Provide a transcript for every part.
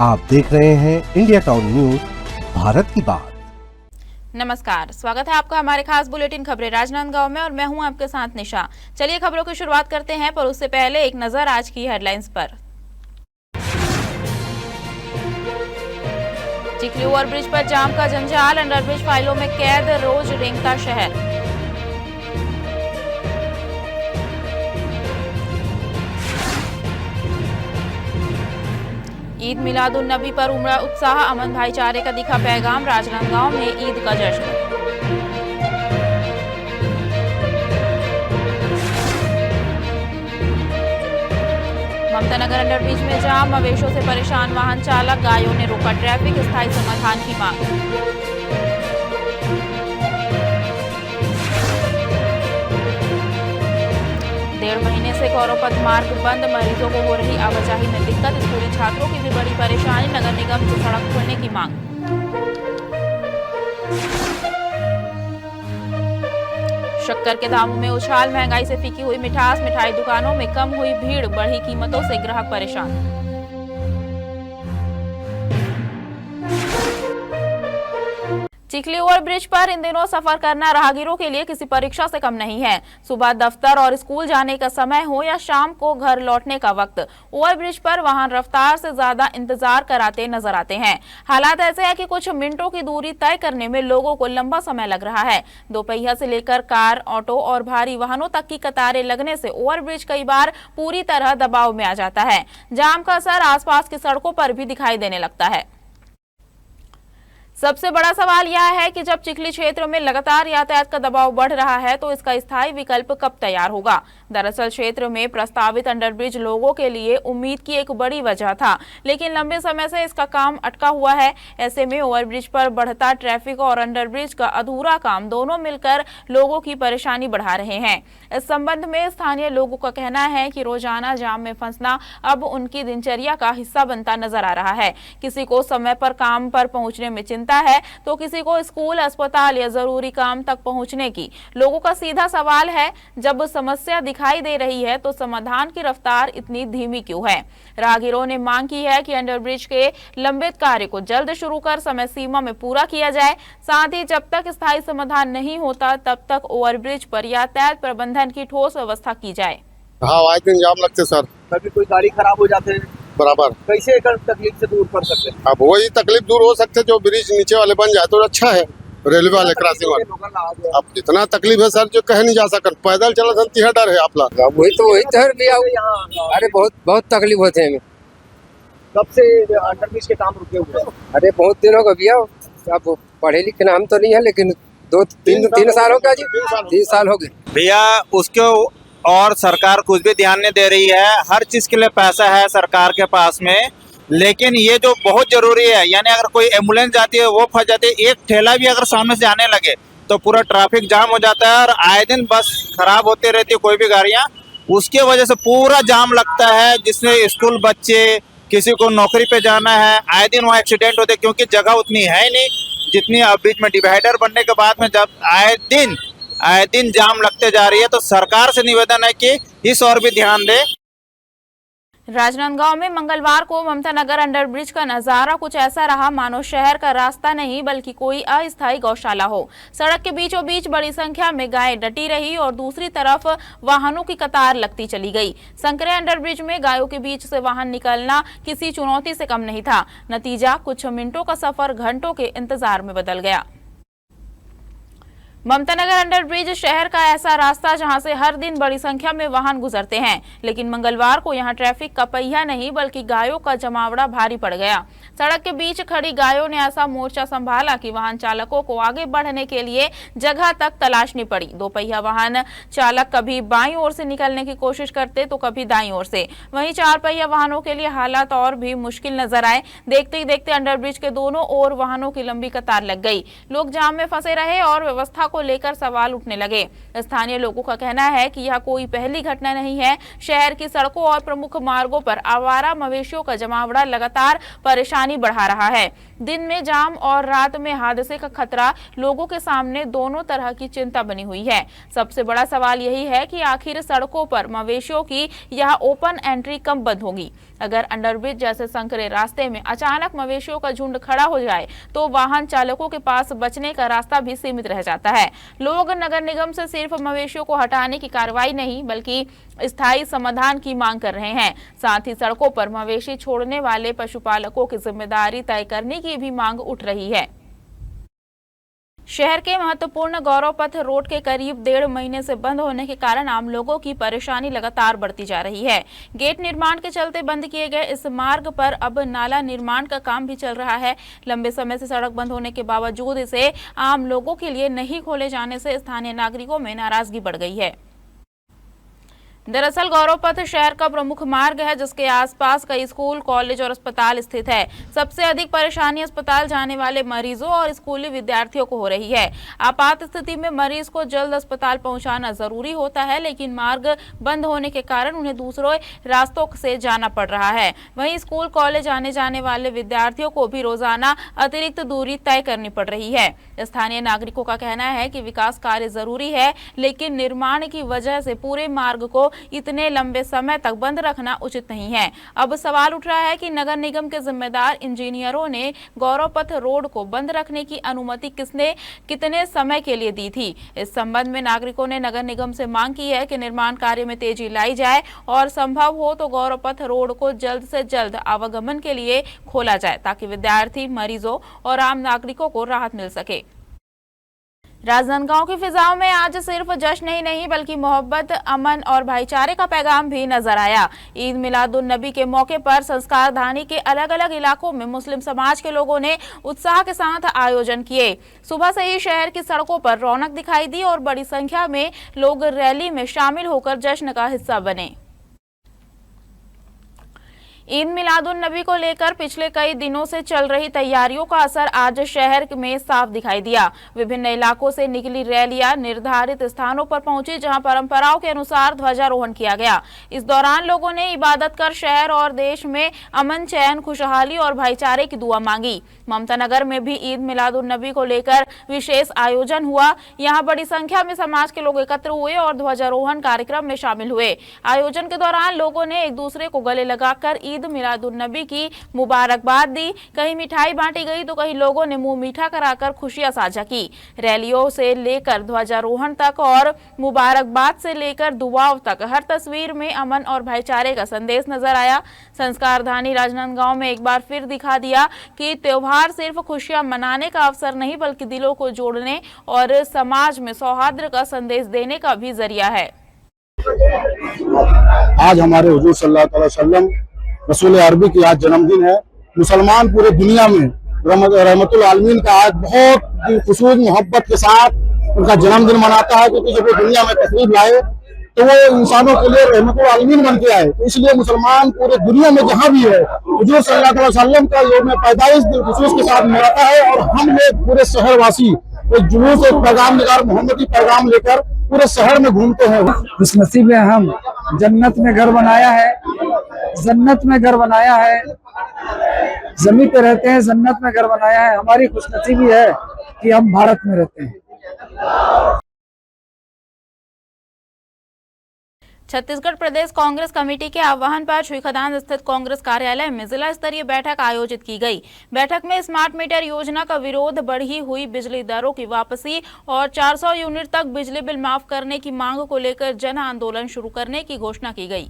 आप देख रहे हैं इंडिया टाउन न्यूज, भारत की बात। नमस्कार, स्वागत है आपका हमारे खास बुलेटिन खबरें राजनांदगांव में और मैं हूं आपके साथ निशा। चलिए खबरों की शुरुआत करते हैं, पर उससे पहले एक नजर आज की हेडलाइंस पर। चिखली ओवरब्रिज पर जाम का जंजाल, अंडरब्रिज फाइलों में कैद, रोज रेंगता शहर। ईद मिलादुन नबी पर उमड़ा उत्साह, अमन भाईचारे का दिखा पैगाम, राजनांदगांव में ईद का जश्न। ममता नगर अंडरब्रिज में जाम, मवेशियों से परेशान वाहन चालक, गायों ने रोका ट्रैफिक, स्थायी समाधान की मांग। डेढ़ महीने से गौरवपथ मार्ग बंद, मरीजों को हो रही आवाजाही में दिक्कत, स्कूली छात्रों की भी बड़ी परेशानी, नगर निगम से सड़क खोलने की मांग। शक्कर के दामों में उछाल, महंगाई से फीकी हुई मिठास, मिठाई दुकानों में कम हुई भीड़, बढ़ी कीमतों से ग्राहक परेशान। चिखली ओवरब्रिज पर इन दिनों सफर करना राहगीरों के लिए किसी परीक्षा से कम नहीं है। सुबह दफ्तर और स्कूल जाने का समय हो या शाम को घर लौटने का वक्त, ओवरब्रिज पर वाहन रफ्तार से ज्यादा इंतजार कराते नजर आते हैं। हालात ऐसे हैं कि कुछ मिनटों की दूरी तय करने में लोगों को लंबा समय लग रहा है। दोपहिया से लेकर कार, ऑटो और भारी वाहनों तक की कतारें लगने से ओवरब्रिज कई बार पूरी तरह दबाव में आ जाता है। जाम का असर आसपास की सड़कों पर भी दिखाई देने लगता है। सबसे बड़ा सवाल यह है कि जब चिखली क्षेत्र में लगातार यातायात का दबाव बढ़ रहा है तो इसका स्थायी विकल्प कब तैयार होगा। दरअसल क्षेत्र में प्रस्तावित अंडरब्रिज लोगों के लिए उम्मीद की एक बड़ी वजह था, लेकिन लंबे समय से इसका काम अटका हुआ है। ऐसे में ओवरब्रिज पर बढ़ता ट्रैफिक और अंडरब्रिज का अधूरा काम दोनों मिलकर लोगों की परेशानी बढ़ा रहे हैं। इस संबंध में स्थानीय लोगों का कहना है कि रोजाना जाम में फंसना अब उनकी दिनचर्या का हिस्सा बनता नजर आ रहा है। किसी को समय पर काम पर पहुंचने में चिंता है तो किसी को स्कूल, अस्पताल या जरूरी काम तक पहुंचने की। लोगों का सीधा सवाल है, जब समस्या दिखाई दे रही है तो समाधान की रफ्तार इतनी धीमी क्यों है। राहगीरों ने मांग की है कि अंडरब्रिज के लंबित कार्य को जल्द शुरू कर समय सीमा में पूरा किया जाए। साथ ही जब तक स्थायी समाधान नहीं होता तब तक ओवरब्रिज पर यातायात प्रबंधन की ठोस व्यवस्था की जाए। हाँ, आज दिन जाम लगते सर। कभी कोई गाड़ी खराब हो जाते हैं, बराबर कैसे कर तकलीफ से दूर कर सकते हैं। अब वही तकलीफ दूर हो सकते, जो ब्रिज नीचे वाले बन जाए तो अच्छा है। रेलवे वाले क्रॉसिंग वाले अब इतना तकलीफ है सर जो कह नहीं जा सकता। पैदल चला संती है, डर है आप लोग। वही तो भैया, अरे बहुत तकलीफ होते हैं। कब से अंडरब्रिज के काम रुके हुए हैं? अरे बहुत दिन हो गए भैया। अब पढ़े लिखे नाम तो नहीं है, लेकिन तीन साल हो गया जी। 3 साल हो गए भैया उसको, और सरकार कुछ भी ध्यान नहीं दे रही है। हर चीज के लिए पैसा है सरकार के पास में, लेकिन ये जो बहुत जरूरी है, यानी अगर कोई एम्बुलेंस जाती है वो फंस जाती है, एक ठेला भी अगर सामने से आने लगे तो पूरा ट्रैफिक जाम हो जाता है और आए दिन बस खराब होती रहती है कोई भी गाड़ियां। उसके वजह से पूरा जाम लगता है, जिसमें स्कूल बच्चे, किसी को नौकरी पे जाना है, आए दिन वहाँ एक्सीडेंट होते, क्योंकि जगह उतनी है नहीं जितनी। अब बीच में डिवाइडर बनने के बाद में जब आए दिन जाम लगते जा रही है, तो सरकार से निवेदन है कि इस और भी ध्यान दे। राजनांदगांव में मंगलवार को ममता नगर अंडरब्रिज का नजारा कुछ ऐसा रहा मानो शहर का रास्ता नहीं बल्कि कोई अस्थायी गौशाला हो। सड़क के बीचों बीच बड़ी संख्या में गायें डटी रही और दूसरी तरफ वाहनों की कतार लगती चली गई। संकरे अंडरब्रिज में गायों के बीच से वाहन निकलना किसी चुनौती से कम नहीं था। नतीजा, कुछ मिनटों का सफर घंटों के इंतजार में बदल गया। ममता नगर अंडरब्रिज शहर का ऐसा रास्ता जहां से हर दिन बड़ी संख्या में वाहन गुजरते हैं, लेकिन मंगलवार को यहां ट्रैफिक का पहिया नहीं बल्कि गायों का जमावड़ा भारी पड़ गया। सड़क के बीच खड़ी गायों ने ऐसा मोर्चा संभाला कि वाहन चालकों को आगे बढ़ने के लिए जगह तक तलाशनी पड़ी। दोपहिया वाहन चालक कभी बाईं ओर से निकलने की कोशिश करते तो कभी दाईं ओर से। वहीं 4 पहिया वाहनों के लिए हालात और भी मुश्किल नजर आए। देखते ही देखते अंडरब्रिज के दोनों ओर वाहनों की लंबी कतार लग गई। लोग जाम में फंसे रहे और व्यवस्था को लेकर सवाल उठने लगे। स्थानीय लोगों का कहना है कि यह कोई पहली घटना नहीं है। शहर की सड़कों और प्रमुख मार्गों पर आवारा मवेशियों का जमावड़ा लगातार परेशानी बढ़ा रहा है। दिन में जाम और रात में हादसे का खतरा लोगों के सामने दोनों तरह की चिंता बनी हुई है। सबसे बड़ा सवाल यही है कि आखिर सड़कों पर मवेशियों की यह ओपन एंट्री कब बंद होगी। अगर अंडरब्रिज जैसे संकरे रास्ते में अचानक मवेशियों का झुंड खड़ा हो जाए तो वाहन चालकों के पास बचने का रास्ता भी सीमित रह जाता है। लोग नगर निगम से सिर्फ मवेशियों को हटाने की कार्रवाई नहीं बल्कि स्थायी समाधान की मांग कर रहे हैं। साथ ही सड़कों पर मवेशी छोड़ने वाले पशुपालकों की जिम्मेदारी तय करने की भी मांग उठ रही है। शहर के महत्वपूर्ण गौरव पथ रोड के करीब 1.5 महीने से बंद होने के कारण आम लोगों की परेशानी लगातार बढ़ती जा रही है। गेट निर्माण के चलते बंद किए गए इस मार्ग पर अब नाला निर्माण का काम भी चल रहा है। लंबे समय से सड़क बंद होने के बावजूद इसे आम लोगों के लिए नहीं खोले जाने से स्थानीय नागरिकों में नाराजगी बढ़ गई है। दरअसल गौरव पथ शहर का प्रमुख मार्ग है जिसके आसपास कई स्कूल, कॉलेज और अस्पताल स्थित है। सबसे अधिक परेशानी अस्पताल जाने वाले मरीजों और स्कूली विद्यार्थियों को हो रही है। आपात स्थिति में मरीज को जल्द अस्पताल पहुंचाना जरूरी होता है, लेकिन मार्ग बंद होने के कारण उन्हें दूसरे रास्तों से जाना पड़ रहा है। वहीं स्कूल, कॉलेज आने जाने वाले विद्यार्थियों को भी रोजाना अतिरिक्त दूरी तय करनी पड़ रही है। स्थानीय नागरिकों का कहना है कि विकास कार्य जरूरी है, लेकिन निर्माण की वजह से पूरे मार्ग को इतने लंबे समय तक बंद रखना उचित नहीं है। अब सवाल उठ रहा है कि नगर निगम के जिम्मेदार इंजीनियरों ने गौरव पथ रोड को बंद रखने की अनुमति किसने कितने समय के लिए दी थी। इस संबंध में नागरिकों ने नगर निगम से मांग की है कि निर्माण कार्य में तेजी लाई जाए और संभव हो तो गौरव पथ रोड को जल्द से जल्द आवागमन के लिए खोला जाए ताकि विद्यार्थी, मरीजों और आम नागरिकों को राहत मिल सके। राजनांदगांव की फिजाओं में आज सिर्फ जश्न ही नहीं बल्कि मोहब्बत, अमन और भाईचारे का पैगाम भी नजर आया। ईद मिलादुन नबी के मौके पर संस्कारधानी के अलग अलग इलाकों में मुस्लिम समाज के लोगों ने उत्साह के साथ आयोजन किए। सुबह से ही शहर की सड़कों पर रौनक दिखाई दी और बड़ी संख्या में लोग रैली में शामिल होकर जश्न का हिस्सा बने। ईद मिलादुन नबी को लेकर पिछले कई दिनों से चल रही तैयारियों का असर आज शहर में साफ दिखाई दिया। विभिन्न इलाकों से निकली रैलियां निर्धारित स्थानों पर पहुंची जहां परंपराओं के अनुसार ध्वजारोहण किया गया। इस दौरान लोगों ने इबादत कर शहर और देश में अमन, चैन, खुशहाली और भाईचारे की दुआ मांगी। ममता नगर में भी ईद मिलादुन नबी को लेकर विशेष आयोजन हुआ। यहाँ बड़ी संख्या में समाज के लोग एकत्र हुए और ध्वजारोहण कार्यक्रम में शामिल हुए। आयोजन के दौरान लोगों ने एक दूसरे को गले लगाकर ईद मिलादुन नबी की मुबारकबाद दी। कहीं मिठाई बांटी गई तो कहीं लोगों ने मुंह मीठा कराकर खुशियां साझा की। रैलियों से लेकर ध्वजारोहण तक और मुबारकबाद से लेकर दुआओं तक हर तस्वीर में अमन और भाईचारे का संदेश नजर आया। संस्कारधानी राजनांदगांव में एक बार फिर दिखा दिया कि त्योहार सिर्फ खुशियां मनाने का अवसर नहीं बल्कि दिलों को जोड़ने और समाज में सौहार्द का संदेश देने का भी जरिया है। आज हमारे हुजूर सल्लल्लाहु अलैहि वसल्लम रसूल अरबी की आज जन्मदिन है। मुसलमान पूरे दुनिया में रहमतुल आलमीन का आज बहुत खुशूस मोहब्बत के साथ उनका जन्मदिन मनाता है, क्योंकि जब वो दुनिया में तशरीफ लाए तो वो इंसानों के लिए रहमतुल आलमीन बन के आए। तो इसलिए मुसलमान पूरे दुनिया में जहाँ भी है हुजूर सल्लल्लाहु अलैहि वसल्लम का यौम पैदाइश दिल खुशूस के साथ मनाता है। और हम लोग पूरे शहरवासी एक जुलूस, एक पैगाम निगार मोहम्मदी पैगाम लेकर पूरे शहर में घूमते हैं। इस नसीब में हम जन्नत में घर बनाया है, जन्नत में घर बनाया है, जमीन पे रहते हैं, जन्नत में घर बनाया है। हमारी खुशनसीबी है कि हम भारत में रहते हैं। छत्तीसगढ़ प्रदेश कांग्रेस कमेटी के आह्वान पर छुईखदान स्थित कांग्रेस कार्यालय में जिला स्तरीय बैठक आयोजित की गई। बैठक में स्मार्ट मीटर योजना का विरोध, बढ़ी हुई बिजली दरों की वापसी और 400 यूनिट तक बिजली बिल माफ करने की मांग को लेकर जन आंदोलन शुरू करने की घोषणा की गई।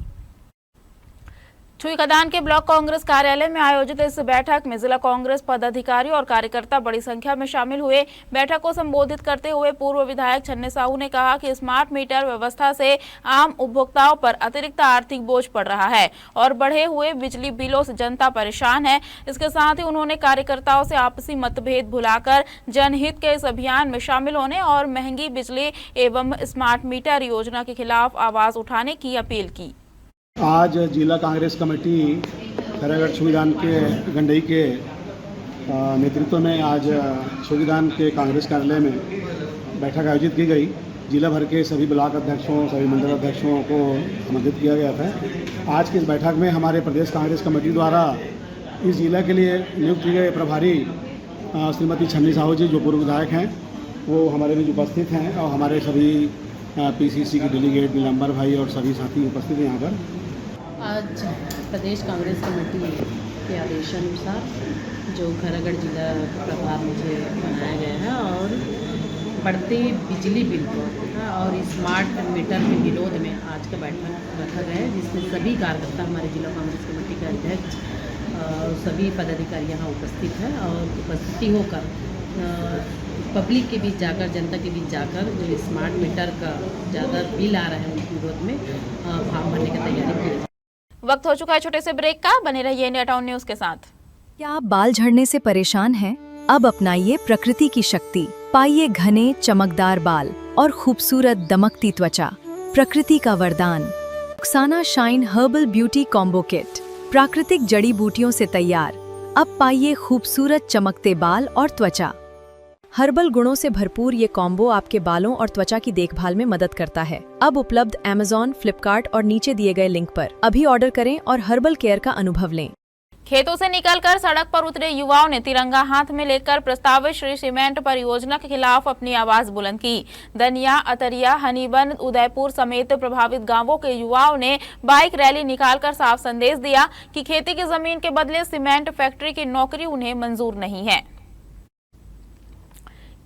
छुईखदान के ब्लॉक कांग्रेस कार्यालय में आयोजित इस बैठक में जिला कांग्रेस पदाधिकारी और कार्यकर्ता बड़ी संख्या में शामिल हुए। बैठक को संबोधित करते हुए पूर्व विधायक छन्ने साहू ने कहा कि स्मार्ट मीटर व्यवस्था से आम उपभोक्ताओं पर अतिरिक्त आर्थिक बोझ पड़ रहा है और बढ़े हुए बिजली बिलों से जनता परेशान है। इसके साथ ही उन्होंने कार्यकर्ताओं से आपसी मतभेद भुलाकर जनहित के इस अभियान में शामिल होने और महंगी बिजली एवं स्मार्ट मीटर योजना के खिलाफ आवाज उठाने की अपील की। आज जिला कांग्रेस कमेटी खैरागढ़ छुईखदान के गंडई के नेतृत्व में आज छुईखदान के कांग्रेस कार्यालय में बैठक आयोजित की गई। जिला भर के सभी ब्लॉक अध्यक्षों, सभी मंडल अध्यक्षों को आमंत्रित किया गया था। आज की इस बैठक में हमारे प्रदेश कांग्रेस कमेटी द्वारा इस जिला के लिए नियुक्त किए गए प्रभारी श्रीमती छन्नी साहू जी, जो पूर्व विधायक हैं, वो हमारे बीच उपस्थित हैं, और हमारे सभी पीसीसी के डेलीगेट नीलंबर भाई और सभी साथी उपस्थित हैं यहाँ पर। आज प्रदेश कांग्रेस कमेटी के आदेशानुसार जो खैरागढ़ जिला प्रभार मुझे बनाया गया है और बढ़ते बिजली बिल और स्मार्ट मीटर के विरोध में आज का बैठक रखा गया है, जिसमें सभी कार्यकर्ता, हमारे जिला कांग्रेस कमेटी के अध्यक्ष और सभी पदाधिकारी यहाँ उपस्थित हैं और उपस्थिति होकर पब्लिक के बीच जाकर, जनता के बीच जाकर जो स्मार्ट मीटर का ज़्यादा बिल आ रहा है उनके विरोध में फॉर्म भरने की तैयारी की। वक्त हो चुका है छोटे से ब्रेक का। बने रहिए इंडिया टाउन न्यूज के साथ। क्या आप बाल झड़ने से परेशान हैं? अब अपनाइए प्रकृति की शक्ति, पाइए घने चमकदार बाल और खूबसूरत दमकती त्वचा। प्रकृति का वरदान Rukhsana shine herbal beauty combo kit, प्राकृतिक जड़ी बूटियों से तैयार। अब पाइए खूबसूरत चमकते बाल और त्वचा। हर्बल गुणों से भरपूर ये कॉम्बो आपके बालों और त्वचा की देखभाल में मदद करता है। अब उपलब्ध Amazon, फ्लिपकार्ट और नीचे दिए गए लिंक पर अभी ऑर्डर करें और हर्बल केयर का अनुभव लें। खेतों से निकलकर सड़क पर उतरे युवाओं ने तिरंगा हाथ में लेकर प्रस्तावित श्री सीमेंट परियोजना के खिलाफ अपनी आवाज बुलंद की। दनिया, अतरिया, हनीबन, उदयपुर समेत प्रभावित गांवों के युवाओं ने बाइक रैली निकालकर साफ संदेश दिया कि खेती की जमीन के बदले सीमेंट फैक्ट्री की नौकरी उन्हें मंजूर नहीं है।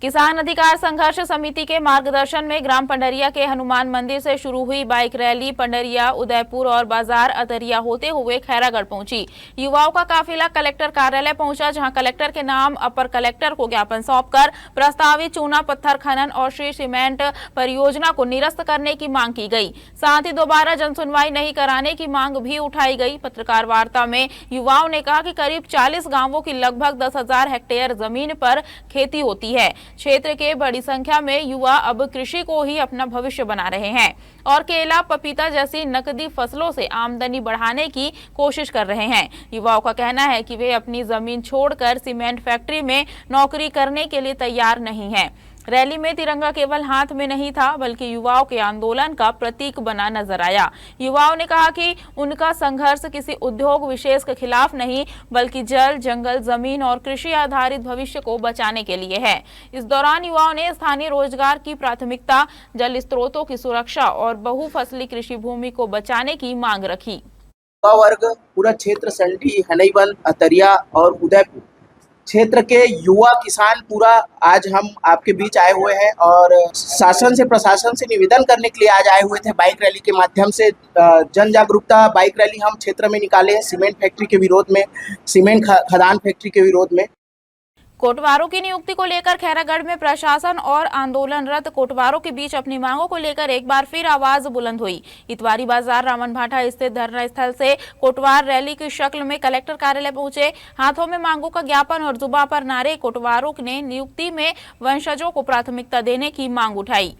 किसान अधिकार संघर्ष समिति के मार्गदर्शन में ग्राम पंडरिया के हनुमान मंदिर से शुरू हुई बाइक रैली पंडरिया, उदयपुर और बाजार अतरिया होते हुए खैरागढ़ पहुंची। युवाओं का काफिला कलेक्टर कार्यालय पहुंचा, जहां कलेक्टर के नाम अपर कलेक्टर को ज्ञापन सौंपकर प्रस्तावित चूना पत्थर खनन और श्री सीमेंट परियोजना को निरस्त करने की मांग की गई। साथ ही दोबारा जनसुनवाई नहीं कराने की मांग भी उठाई गई। पत्रकार वार्ता में युवाओं ने कहा कि करीब 40 गांवों की लगभग 10,000 हेक्टेयर जमीन पर खेती होती है। क्षेत्र के बड़ी संख्या में युवा अब कृषि को ही अपना भविष्य बना रहे हैं और केला, पपीता जैसी नकदी फसलों से आमदनी बढ़ाने की कोशिश कर रहे हैं। युवाओं का कहना है कि वे अपनी जमीन छोड़कर सीमेंट फैक्ट्री में नौकरी करने के लिए तैयार नहीं हैं। रैली में तिरंगा केवल हाथ में नहीं था, बल्कि युवाओं के आंदोलन का प्रतीक बना नजर आया। युवाओं ने कहा कि उनका संघर्ष किसी उद्योग विशेष के खिलाफ नहीं, बल्कि जल, जंगल, जमीन और कृषि आधारित भविष्य को बचाने के लिए है। इस दौरान युवाओं ने स्थानीय रोजगार की प्राथमिकता, जल स्रोतों की सुरक्षा और बहुफसली कृषि भूमि को बचाने की मांग रखी। युवा वर्ग पूरा क्षेत्र संडी, हनीबन, अतरिया और उदयपुर क्षेत्र के युवा किसान पूरा आज हम आपके बीच आए हुए हैं और शासन से, प्रशासन से निवेदन करने के लिए आज आए हुए थे। बाइक रैली के माध्यम से जन जागरूकता बाइक रैली हम क्षेत्र में निकाले हैं, सीमेंट फैक्ट्री के विरोध में, सीमेंट खदान फैक्ट्री के विरोध में। कोटवारों की नियुक्ति को लेकर खैरागढ़ में प्रशासन और आंदोलनरत कोटवारों के बीच अपनी मांगों को लेकर एक बार फिर आवाज बुलंद हुई। इतवारी बाजार रामन भाटा स्थित धरना स्थल से कोटवार रैली की शक्ल में कलेक्टर कार्यालय पहुंचे। हाथों में मांगों का ज्ञापन और जुबान पर नारे। कोटवारों ने नियुक्ति में वंशजों को प्राथमिकता देने की मांग उठाई।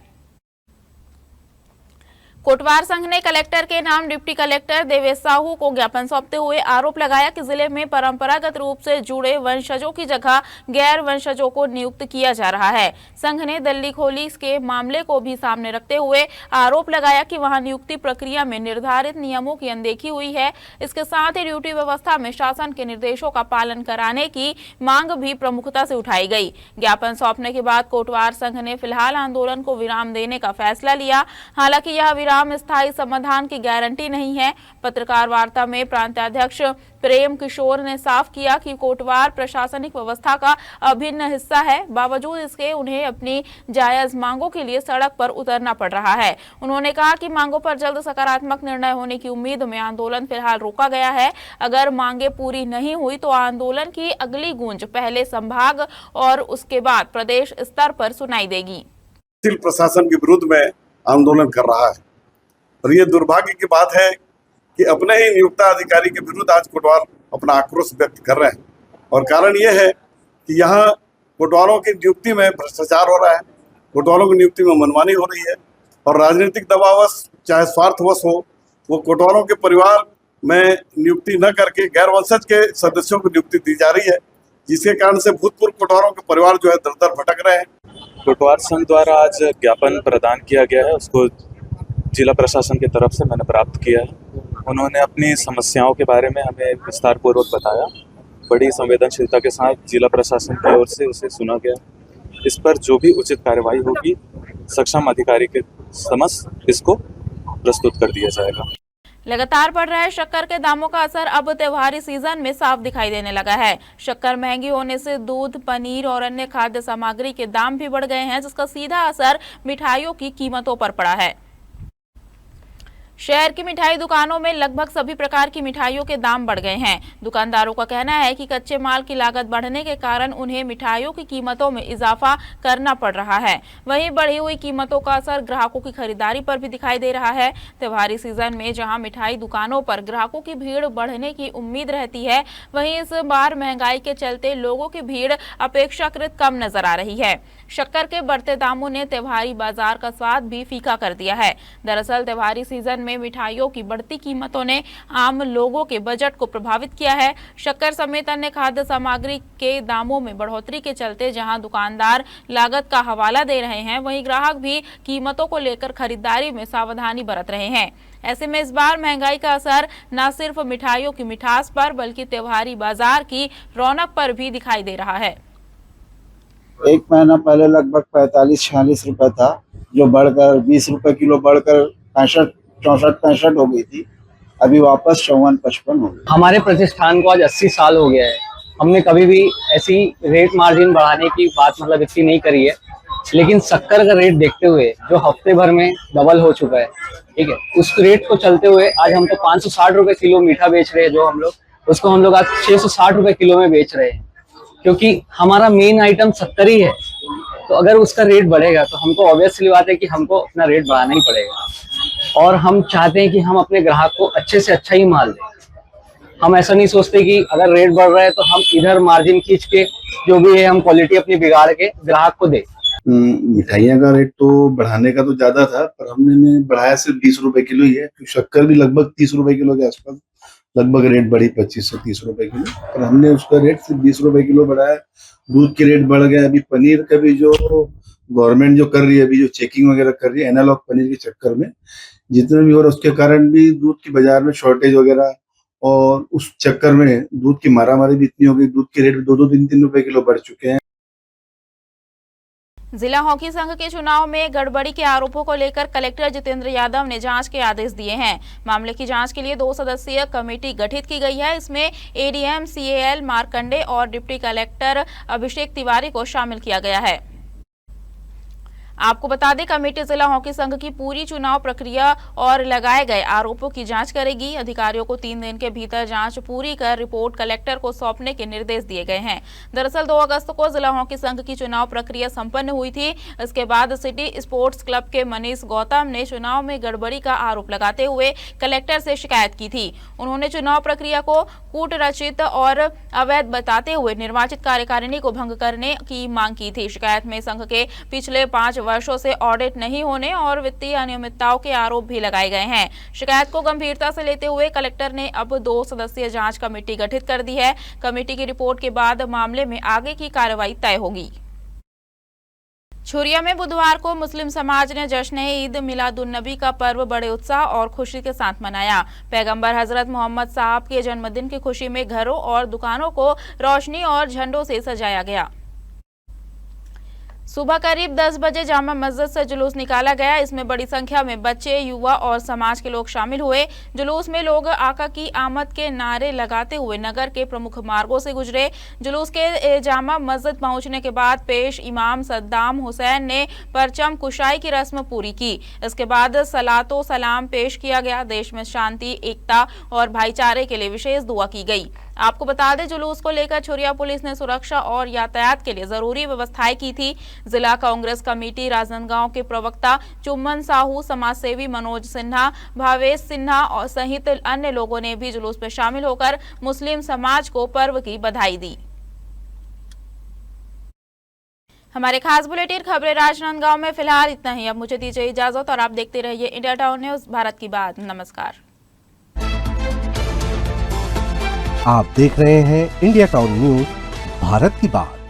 कोटवार संघ ने कलेक्टर के नाम डिप्टी कलेक्टर देवेश साहू को ज्ञापन सौंपते हुए आरोप लगाया कि जिले में परंपरागत रूप से जुड़े वंशजों की जगह गैर वंशजों को नियुक्त किया जा रहा है। संघ ने दिल्ली खोली के मामले को भी सामने रखते हुए आरोप लगाया कि वहां नियुक्ति प्रक्रिया में निर्धारित नियमों की अनदेखी हुई है। इसके साथ ही ड्यूटी व्यवस्था में शासन के निर्देशों का पालन कराने की मांग भी प्रमुखता से उठाई गई। ज्ञापन सौंपने के बाद कोटवार संघ ने फिलहाल आंदोलन को विराम देने का फैसला लिया। हालांकि यह स्थायी समाधान की गारंटी नहीं है। पत्रकार वार्ता में प्रांताध्यक्ष प्रेम किशोर ने साफ किया कि कोटवार प्रशासनिक व्यवस्था का अभिन्न हिस्सा है। बावजूद इसके उन्हें अपनी जायज मांगों के लिए सड़क पर उतरना पड़ रहा है। उन्होंने कहा कि मांगों पर जल्द सकारात्मक निर्णय होने की उम्मीद में आंदोलन फिलहाल रोका गया है। अगर मांगे पूरी नहीं हुई तो आंदोलन की अगली गूंज पहले संभाग और उसके बाद प्रदेश स्तर पर सुनाई देगी। प्रशासन के विरुद्ध में आंदोलन कर रहा है और ये दुर्भाग्य की बात है कि अपने ही नियुक्ता अधिकारी के विरुद्ध आज कोटवार अपना आक्रोश व्यक्त कर रहे हैं। और कारण ये है कि यहाँ कोटवारों की नियुक्ति में भ्रष्टाचार हो रहा है, कोटवारों की नियुक्ति में मनमानी हो रही है और राजनीतिक दबावश चाहे स्वार्थवश हो, वो कोटवारों के परिवार में नियुक्ति न करके गैर वंशज के सदस्यों को नियुक्ति दी जा रही है। जिसके कारण से भूतपूर्व कोटवारों के परिवार जो है दर दर भटक रहे हैं। कोटवार संघ द्वारा आज ज्ञापन प्रदान किया गया है, उसको जिला प्रशासन की तरफ से मैंने प्राप्त किया है। उन्होंने अपनी समस्याओं के बारे में हमें विस्तार पूर्वक बताया। बड़ी संवेदनशीलता के साथ जिला प्रशासन की ओर से उसे सुना गया। इस पर जो भी उचित कार्रवाई होगी सक्षम अधिकारी के समक्ष इसको प्रस्तुत कर दिया जाएगा। लगातार बढ़ रहे शक्कर के दामों का असर अब त्योहारी सीजन में साफ दिखाई देने लगा है। शक्कर महंगी होने से दूध, पनीर और अन्य खाद्य सामग्री के दाम भी बढ़ गए हैं, जिसका सीधा असर मिठाइयों की कीमतों पर पड़ा है। शहर की मिठाई दुकानों में लगभग सभी प्रकार की मिठाइयों के दाम बढ़ गए हैं। दुकानदारों का कहना है कि कच्चे माल की लागत बढ़ने के कारण उन्हें मिठाइयों की कीमतों में इजाफा करना पड़ रहा है। वहीं बढ़ी हुई कीमतों का असर ग्राहकों की खरीदारी पर भी दिखाई दे रहा है। त्योहारी सीजन में जहां मिठाई दुकानों पर ग्राहकों की भीड़ बढ़ने की उम्मीद रहती है, वहीं इस बार महंगाई के चलते लोगों की भीड़ अपेक्षाकृत कम नजर आ रही है। शक्कर के बढ़ते दामों ने त्योहारी बाजार का स्वाद भी फीका कर दिया है। दरअसल त्योहारी सीजन में मिठाइयों की बढ़ती कीमतों ने आम लोगों के बजट को प्रभावित किया है। शक्कर समेत अन्य खाद्य सामग्री के दामों में बढ़ोतरी के चलते जहां दुकानदार लागत का हवाला दे रहे हैं, वहीं ग्राहक भी कीमतों को लेकर खरीदारी में सावधानी बरत रहे हैं। ऐसे में इस बार महंगाई का असर न सिर्फ मिठाइयों की मिठास पर बल्कि त्योहारी बाजार की रौनक पर भी दिखाई दे रहा है। एक महीना पहले लगभग 45-46 रुपए था, जो बढ़कर 20 रुपए किलो बढ़कर 64-65 हो गई थी। अभी वापस 54-55 हो गई। हमारे प्रतिष्ठान को आज 80 साल हो गया है। हमने कभी भी ऐसी रेट मार्जिन बढ़ाने की बात इतनी नहीं करी है, लेकिन शक्कर का रेट देखते हुए जो हफ्ते भर में डबल हो चुका है, ठीक है, उस रेट को चलते हुए आज हम तो 560 रुपए किलो मीठा बेच रहे हैं, जो हम लोग उसको हम लोग आज 660 रुपए किलो में बेच रहे हैं, क्योंकि हमारा मेन आइटम शक्कर ही है। तो अगर उसका रेट बढ़ेगा तो हमको ऑब्वियसली बात है कि हमको अपना रेट बढ़ाना ही पड़ेगा। और हम चाहते हैं कि हम अपने ग्राहक को अच्छे से अच्छा ही माल दें। हम ऐसा नहीं सोचते कि अगर रेट बढ़ रहा है तो हम इधर मार्जिन खींच के जो भी है हम क्वालिटी अपनी बिगाड़ के ग्राहक को दें। मिठाइयाँ का रेट तो बढ़ाने का तो ज्यादा था, पर हमने बढ़ाया सिर्फ 20 रुपए किलो ही है। शक्कर भी लगभग 30 रुपए किलो के आसपास लगभग रेट बढ़ी 25 से 30 रुपए किलो, पर हमने उसका रेट सिर्फ 20 रुपए किलो बढ़ाया। दूध के रेट बढ़ गए। अभी पनीर का भी जो गवर्नमेंट जो कर रही है, अभी जो चेकिंग वगैरह कर रही है एनालॉग पनीर के चक्कर में, जितने भी हो रहा है उसके कारण भी दूध की बाजार में शॉर्टेज वगैरह, और उस चक्कर में दूध की मारामारी भी इतनी हो गई। दूध के रेट 2-2, 3-3 रुपए किलो बढ़ चुके हैं। जिला हॉकी संघ के चुनाव में गड़बड़ी के आरोपों को लेकर कलेक्टर जितेंद्र यादव ने जांच के आदेश दिए हैं। मामले की जांच के लिए 2 सदस्यीय कमेटी गठित की गई है। इसमें एडीएम सीएएल मार्कंडे और डिप्टी कलेक्टर अभिषेक तिवारी को शामिल किया गया है। आपको बता दें, कमेटी जिला हॉकी संघ की पूरी चुनाव प्रक्रिया और लगाए गए आरोपों की जांच करेगी। अधिकारियों को 3 दिन के भीतर जांच पूरी कर रिपोर्ट कलेक्टर को सौंपने के निर्देश दिए गए हैं। दरअसल 2 अगस्त को जिला हॉकी संघ की चुनाव प्रक्रिया संपन्न हुई थी। इसके बाद सिटी स्पोर्ट्स क्लब के मनीष गौतम ने चुनाव में गड़बड़ी का आरोप लगाते हुए कलेक्टर से शिकायत की थी। उन्होंने चुनाव प्रक्रिया को कूट रचित और अवैध बताते हुए निर्वाचित कार्यकारिणी को भंग करने की मांग की थी। शिकायत में संघ के पिछले 5 वर्षों से ऑडिट नहीं होने और वित्तीय अनियमितताओं के आरोप भी लगाए गए हैं। शिकायत को गंभीरता से लेते हुए कलेक्टर ने अब 2 सदस्यीय जांच कमेटी गठित कर दी है। कमेटी की रिपोर्ट के बाद मामले में आगे की कार्रवाई तय होगी। छुरिया में बुधवार को मुस्लिम समाज ने जश्न ईद मिलादुन्नबी का पर्व बड़े उत्साह और खुशी के साथ मनाया। पैगंबर हजरत मोहम्मद साहब के जन्मदिन की खुशी में घरों और दुकानों को रोशनी और झंडों से सजाया गया। सुबह करीब 10 बजे जामा मस्जिद से जुलूस निकाला गया। इसमें बड़ी संख्या में बच्चे, युवा और समाज के लोग शामिल हुए। जुलूस में लोग आका की आमद के नारे लगाते हुए नगर के प्रमुख मार्गों से गुजरे। जुलूस के जामा मस्जिद पहुंचने के बाद पेश इमाम सद्दाम हुसैन ने परचम कुशाई की रस्म पूरी की। इसके बाद सलातो सलाम पेश किया गया। देश में शांति, एकता और भाईचारे के लिए विशेष दुआ की गई। आपको बता दें, जुलूस को लेकर छुरिया पुलिस ने सुरक्षा और यातायात के लिए जरूरी व्यवस्थाएं की थी। जिला कांग्रेस कमेटी राजनांदगांव के प्रवक्ता चुम्मन साहू, समाजसेवी मनोज सिन्हा, भावेश सिन्हा और सहित अन्य लोगों ने भी जुलूस में शामिल होकर मुस्लिम समाज को पर्व की बधाई दी। हमारे खास बुलेटिन खबरें राजनांदगांव में फिलहाल इतना ही। अब मुझे दीजिए इजाजत और आप देखते रहिए इंडिया टाउन न्यूज, भारत की बात। नमस्कार। आप देख रहे हैं इंडिया टाउन न्यूज, भारत की बात।